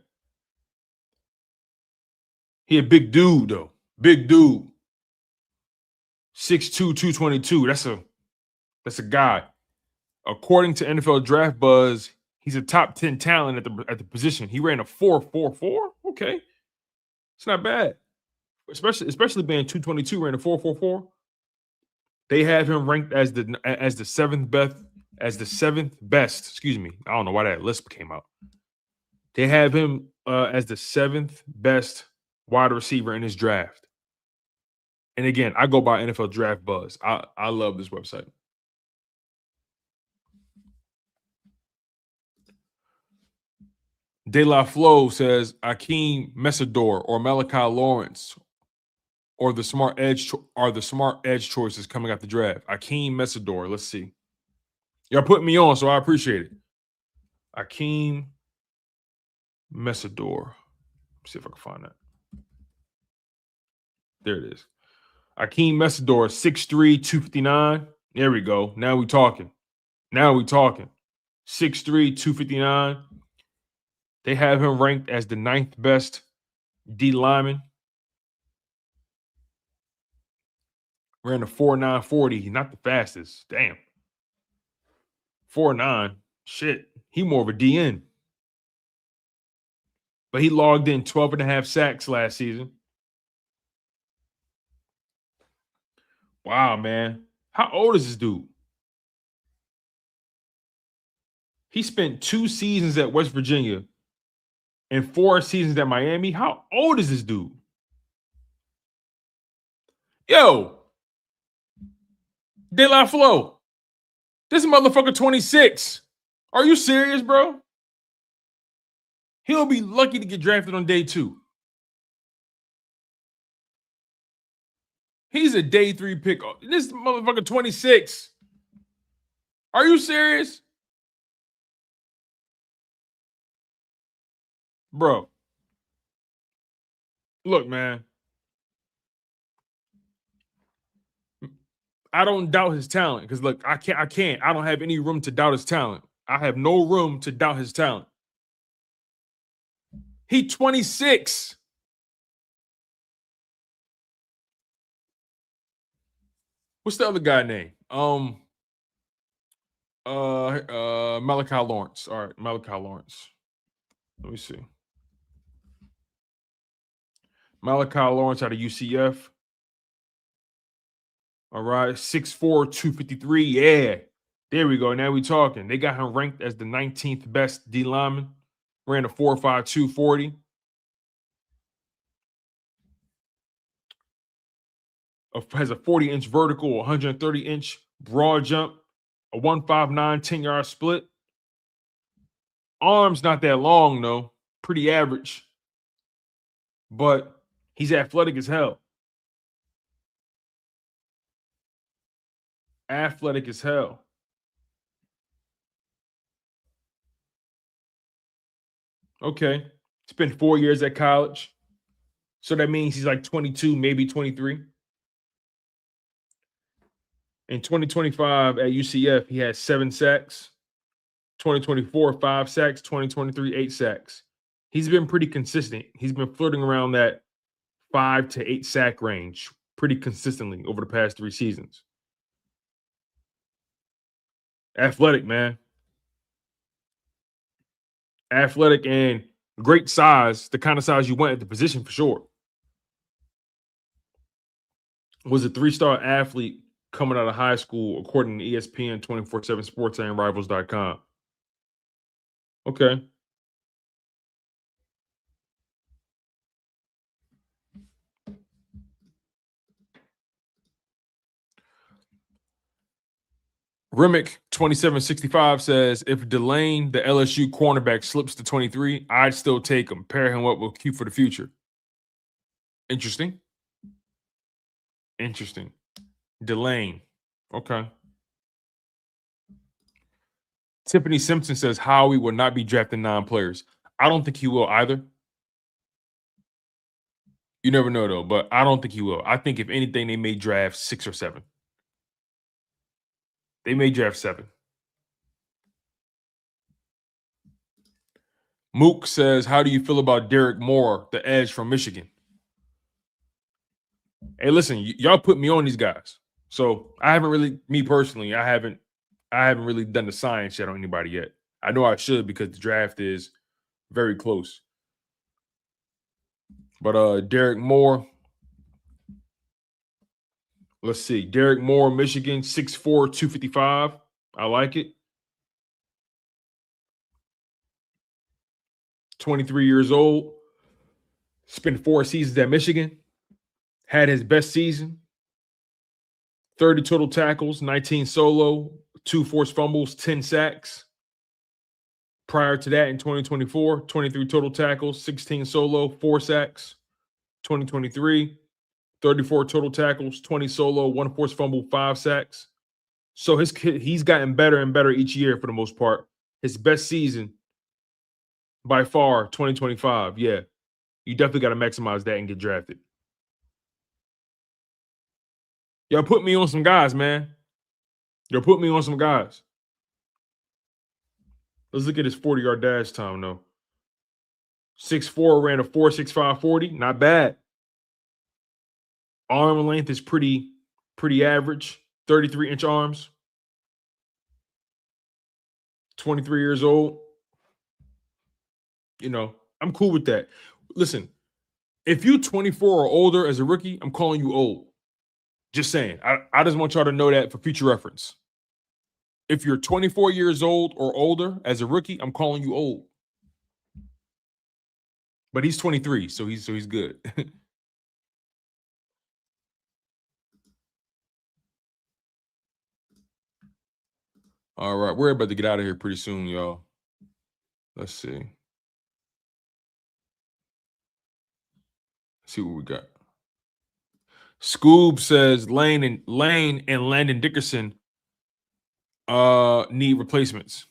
He a big dude, though. Big dude. 6'2", 222. That's a guy. According to NFL Draft Buzz, he's a top 10 talent at the position. He ran a 4.44. Okay. It's not bad. Especially being 222, ran a 4.44. They have him ranked as the seventh best. Excuse me. I don't know why that list came out. They have him as the 7th best wide receiver in his draft. And again, I go by NFL Draft Buzz. I love this website. De La Flo says Akeem Messador or Malachi Lawrence or the smart edge choices coming out the draft. Akeem Messador. Let's see. Y'all putting me on, so I appreciate it. Akeem Messador. Let's see if I can find that. There it is. Akeem Messador, 6'3", 259. There we go. Now we talking. 6'3", 259. They have him ranked as the 9th best D lineman. Ran a 4.9 40. Not the fastest. Damn. 4.9. Shit. He more of a DN. But he logged in 12.5 sacks last season. Wow, man. How old is this dude? He spent 2 seasons at West Virginia and 4 seasons at Miami. How old is this dude? Yo, De La Flo. This motherfucker 26. Are you serious, bro? He'll be lucky to get drafted on day 2. He's a day 3 pick. This motherfucker 26. Are you serious? Bro. Look, man. I don't doubt his talent because look, I can't. I don't have any room to doubt his talent. I have no room to doubt his talent. He 26. What's the other guy name? Malachi Lawrence. All right, Malachi Lawrence. Let me see. Malachi Lawrence out of UCF. All right, 6'4", 253. Yeah. There we go. Now we talking. They got him ranked as the 19th best D lineman. Ran a 4.5 240. Has a 40-inch vertical, 130-inch broad jump, a 1.59 10-yard split. Arms not that long, though. Pretty average. But he's athletic as hell. Athletic as hell. Okay. Spent 4 years at college. So that means he's like 22, maybe 23. In 2025 at UCF, he had 7 sacks. 2024, 5 sacks. 2023, 8 sacks. He's been pretty consistent. He's been flirting around that 5 to 8 sack range pretty consistently over the past 3 seasons. Athletic, man. Athletic and great size, the kind of size you want at the position for sure. Was a 3-star athlete coming out of high school, according to ESPN 24/7 Sports and Rivals.com. Okay. Remick 2765 says, if Delane, the LSU cornerback, slips to 23, I'd still take him. Pair him up with Q for the future. Interesting. Delane. Okay. Tiffany Simpson says Howie will not be drafting 9 players. I don't think he will either. You never know, though, but I don't think he will. I think if anything, they may draft 6 or 7. They may draft 7. Mook says, how do you feel about Derek Moore, the edge from Michigan? Hey, listen, y'all put me on these guys. So I haven't really, me personally, I haven't really done the science yet on anybody yet. I know I should because the draft is very close. But Derek Moore, let's see. Derek Moore, Michigan, 6'4", 255. I like it. 23 years old. Spent 4 seasons at Michigan. Had his best season. 30 total tackles, 19 solo, 2 forced fumbles, 10 sacks. Prior to that in 2024, 23 total tackles, 16 solo, 4 sacks. 2023, 34 total tackles, 20 solo, 1 forced fumble, 5 sacks. So he's gotten better and better each year for the most part. His best season by far, 2025. Yeah, you definitely got to maximize that and get drafted. Y'all put me on some guys, man. Y'all put me on some guys. Let's look at his 40-yard dash time, though. 6'4", ran a 4.65 40. Not bad. Arm length is pretty average. 33-inch arms. 23 years old. You know, I'm cool with that. Listen, if you're 24 or older as a rookie, I'm calling you old. Just saying. I just want y'all to know that for future reference. If you're 24 years old or older as a rookie, I'm calling you old. But he's 23, so he's good. All right, we're about to get out of here pretty soon, y'all. Let's see. See what we got. Scoob says Lane and Landon Dickerson need replacements.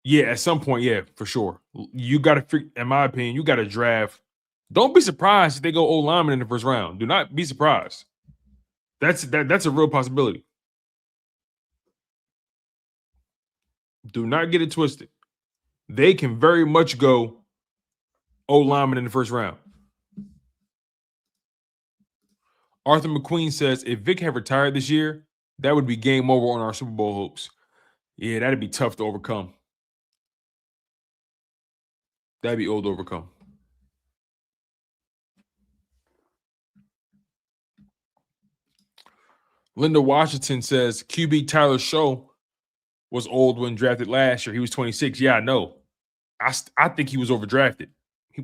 Yeah, at some point, yeah, for sure. You got to, in my opinion, you got to draft. Don't be surprised if they go old lineman in the first round. Do not be surprised. That's a real possibility. Do not get it twisted. They can very much go old lineman in the first round. Arthur McQueen says, if Vic had retired this year, that would be game over on our Super Bowl hopes. Yeah, that'd be tough to overcome. That'd be old to overcome. Linda Washington says, QB Tyler Show was old when drafted last year. He was 26. Yeah, I know. I think he was overdrafted.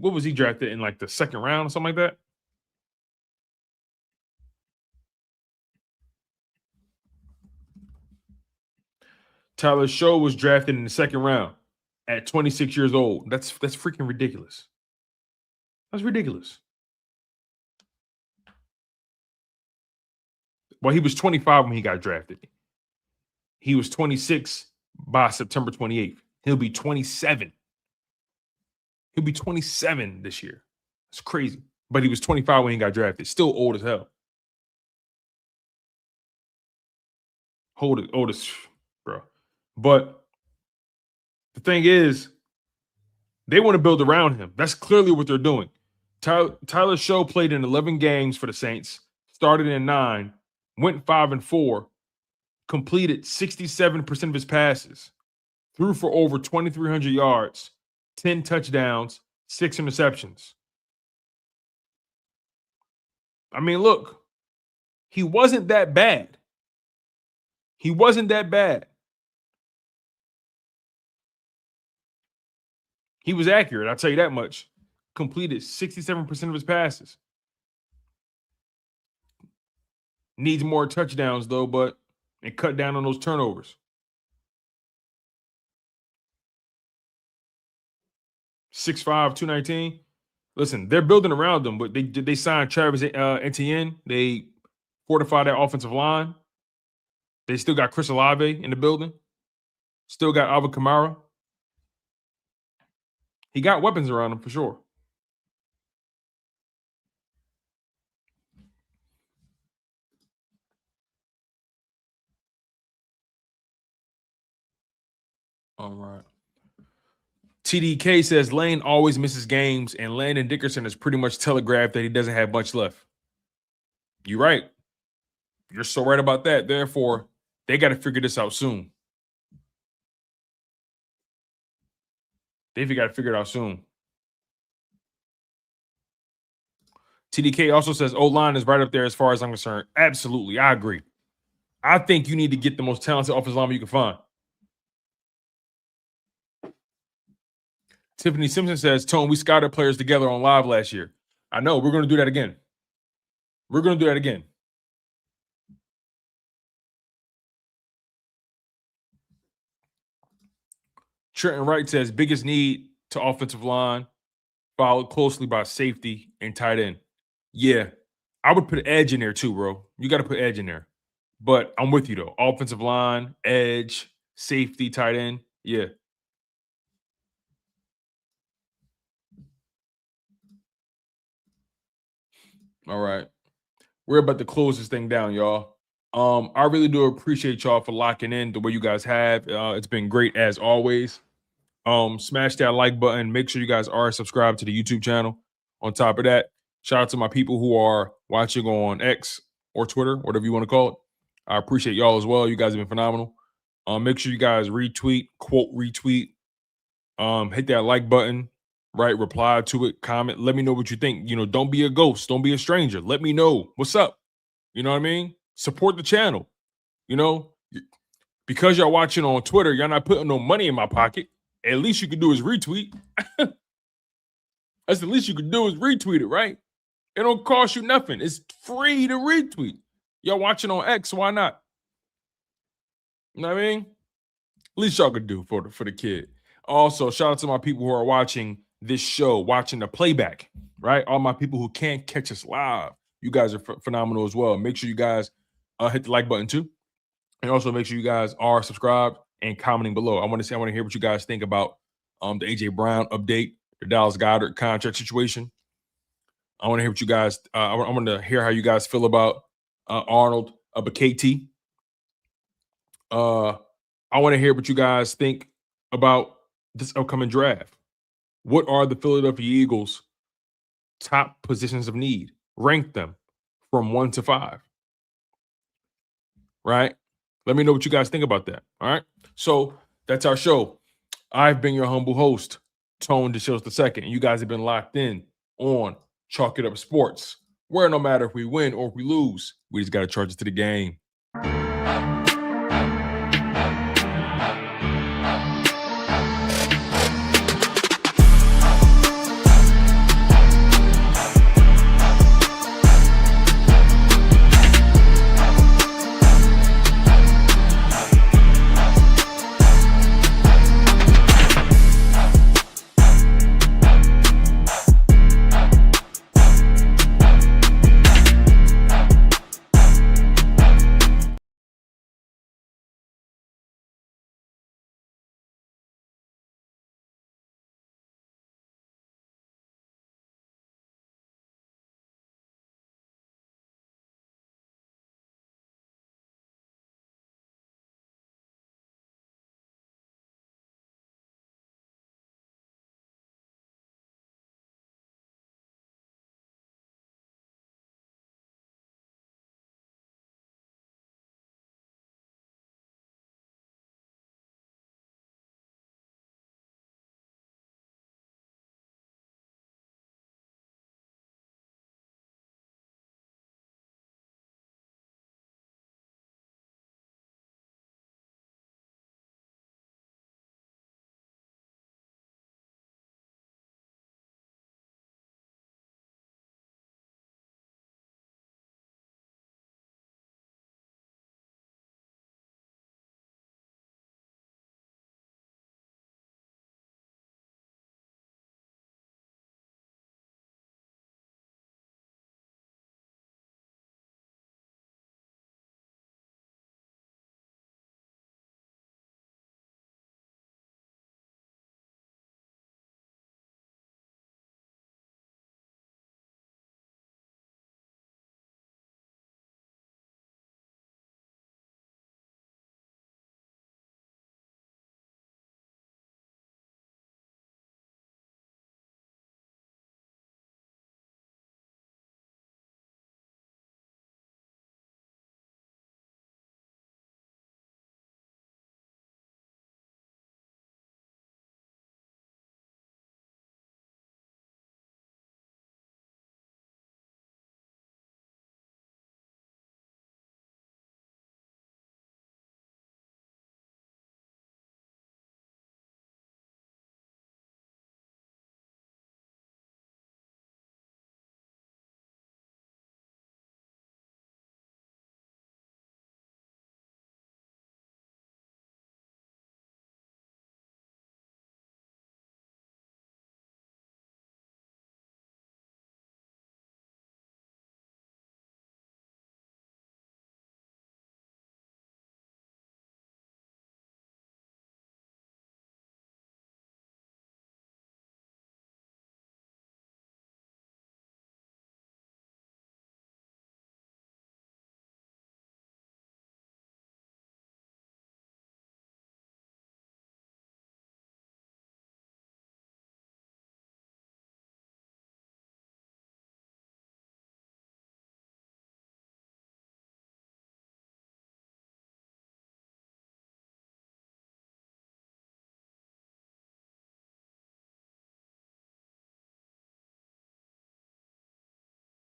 What was he drafted in, like the 2nd round or something like that? Tyler Show was drafted in the 2nd round at 26 years old. That's freaking ridiculous. That's ridiculous. Well, he was 25 when he got drafted. He was 26 by September 28th. He'll be 27. He'll be 27 this year. It's crazy. But he was 25 when he got drafted. Still old as hell. Old as, bro. But the thing is, they want to build around him. That's clearly what they're doing. Tyler Show played in 11 games for the Saints, started in 9, went 5-4, completed 67% of his passes, threw for over 2,300 yards, 10 touchdowns, 6 interceptions. I mean, look, He wasn't that bad. He wasn't that bad. He was accurate, I'll tell you that much. Completed 67% of his passes. Needs more touchdowns, though, and cut down on those turnovers. 6'5", 219. Listen, they're building around them, but they signed Travis Etienne. They fortified that offensive line. They still got Chris Olave in the building. Still got Alvin Kamara. He got weapons around him for sure. All right. TDK says Lane always misses games, and Landon Dickerson has pretty much telegraphed that he doesn't have much left. You're right. You're so right about that. Therefore, they got to figure this out soon. They've got to figure it out soon. TDK also says O-line is right up there as far as I'm concerned. Absolutely. I agree. I think you need to get the most talented offensive lineman you can find. Tiffany Simpson says, Tone, we scouted players together on live last year. I know. We're going to do that again. We're going to do that again. Trenton Wright says, biggest need to offensive line, followed closely by safety and tight end. Yeah, I would put edge in there too, bro. You got to put edge in there. But I'm with you, though. Offensive line, edge, safety, tight end. Yeah. All right. We're about to close this thing down, y'all. I really do appreciate y'all for locking in the way you guys have. It's been great as always. Smash that like button. Make sure you guys are subscribed to the YouTube channel. On top of that, shout out to my people who are watching on X or Twitter, whatever you want to call it. I appreciate y'all as well. You guys have been phenomenal. Make sure you guys retweet, quote retweet, hit that like button, right? Reply to it, comment. Let me know what you think. You know, don't be a ghost. Don't be a stranger. Let me know what's up. You know what I mean? Support the channel. You know, because y'all watching on Twitter, y'all not putting no money in my pocket. At least you can do is retweet. That's the least you can do is retweet it, right? It don't cost you nothing. It's free to retweet. Y'all watching on X, why not? You know what I mean? Least y'all could do for the kid. Also, shout out to my people who are watching this show, watching the playback, right? All my people who can't catch us live. You guys are phenomenal as well. Make sure you guys hit the like button too. And also make sure you guys are subscribed and commenting below. I want to hear what you guys think about the AJ Brown update, the Dallas Goedert contract situation. I want to hear what you guys. I want to hear how you guys feel about Arnold Ebiketie. I want to hear what you guys think about this upcoming draft. What are the Philadelphia Eagles' top positions of need? Rank them from 1 to 5. Right? Let me know what you guys think about that. All right. So that's our show. I've been your humble host, Tone DeShields II, and you guys have been locked in on Chalk It Up Sports, where no matter if we win or if we lose, we just got to charge it to the game.